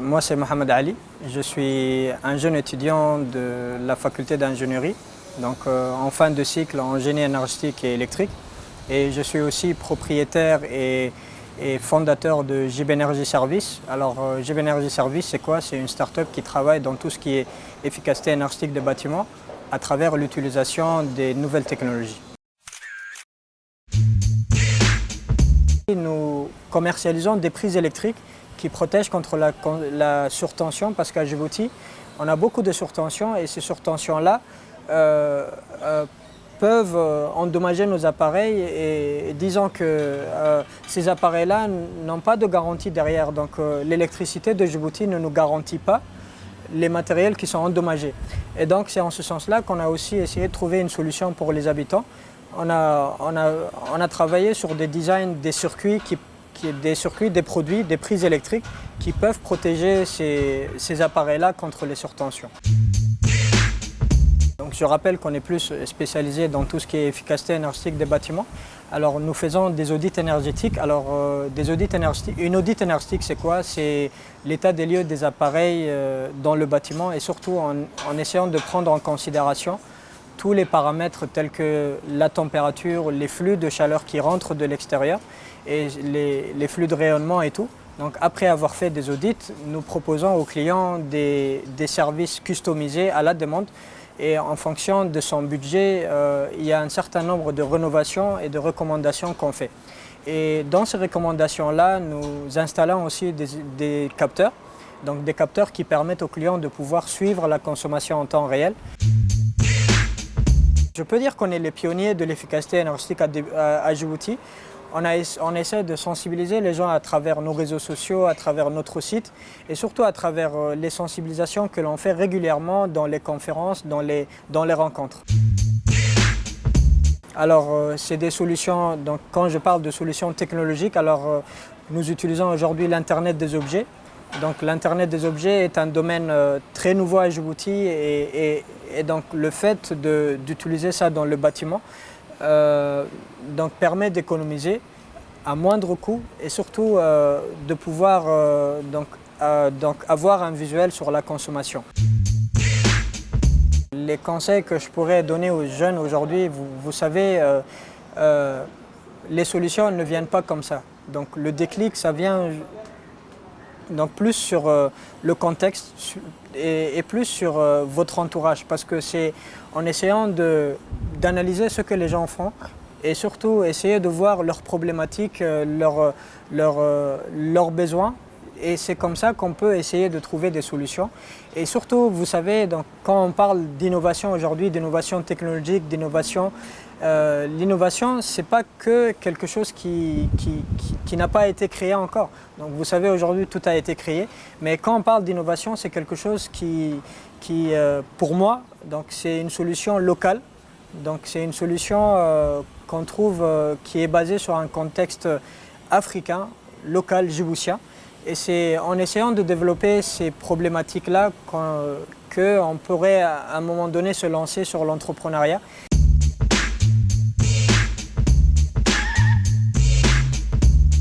Moi, c'est Mohamed Ali. Je suis un jeune étudiant de la faculté d'ingénierie, donc en fin de cycle en génie énergétique et électrique. Et je suis aussi propriétaire et fondateur de JB Energy Service. Alors, JB Energy Service, c'est quoi? C'est une start-up qui travaille dans tout ce qui est efficacité énergétique des bâtiments à travers l'utilisation des nouvelles technologies. Nous commercialisons des prises électriques qui protègent contre la surtension, parce qu'à Djibouti, on a beaucoup de surtension et ces surtensions-là peuvent endommager nos appareils et disons que ces appareils-là n'ont pas de garantie derrière. Donc l'électricité de Djibouti ne nous garantit pas les matériels qui sont endommagés. Et donc c'est en ce sens-là qu'on a aussi essayé de trouver une solution pour les habitants. On a travaillé sur des designs, des circuits, des produits, des prises électriques qui peuvent protéger ces appareils-là contre les surtensions. Donc je rappelle qu'on est plus spécialisé dans tout ce qui est efficacité énergétique des bâtiments. Alors nous faisons des audits énergétiques. Alors une audit énergétique, c'est quoi? C'est l'état des lieux des appareils dans le bâtiment et surtout en essayant de prendre en considération tous les paramètres tels que la température, les flux de chaleur qui rentrent de l'extérieur et les flux de rayonnement et tout. Donc après avoir fait des audits, nous proposons aux clients des services customisés à la demande et en fonction de son budget, il y a un certain nombre de rénovations et de recommandations qu'on fait. Et dans ces recommandations-là, nous installons aussi des capteurs, donc des capteurs qui permettent aux clients de pouvoir suivre la consommation en temps réel. Je peux dire qu'on est les pionniers de l'efficacité énergétique à Djibouti. On essaie de sensibiliser les gens à travers nos réseaux sociaux, à travers notre site et surtout à travers les sensibilisations que l'on fait régulièrement dans les conférences, dans les rencontres. Alors c'est des solutions, donc quand je parle de solutions technologiques, alors nous utilisons aujourd'hui l'Internet des objets. Donc l'Internet des objets est un domaine très nouveau à Djibouti et donc le fait d'utiliser ça dans le bâtiment donc permet d'économiser à moindre coût et surtout de pouvoir donc avoir un visuel sur la consommation. Les conseils que je pourrais donner aux jeunes aujourd'hui, vous savez, les solutions ne viennent pas comme ça. Donc le déclic, ça vient donc plus sur le contexte et plus sur votre entourage, parce que c'est en essayant d'analyser ce que les gens font et surtout essayer de voir leurs problématiques, leurs besoins, et c'est comme ça qu'on peut essayer de trouver des solutions. Et surtout, vous savez, donc, quand on parle d'innovation aujourd'hui, d'innovation technologique, d'innovation, l'innovation, ce n'est pas que quelque chose qui n'a pas été créé encore. Donc vous savez, aujourd'hui, tout a été créé. Mais quand on parle d'innovation, c'est quelque chose qui pour moi, donc c'est une solution locale. Donc c'est une solution qu'on trouve qui est basée sur un contexte africain, local, djiboutien. Et c'est en essayant de développer ces problématiques-là qu'on pourrait à un moment donné se lancer sur l'entrepreneuriat.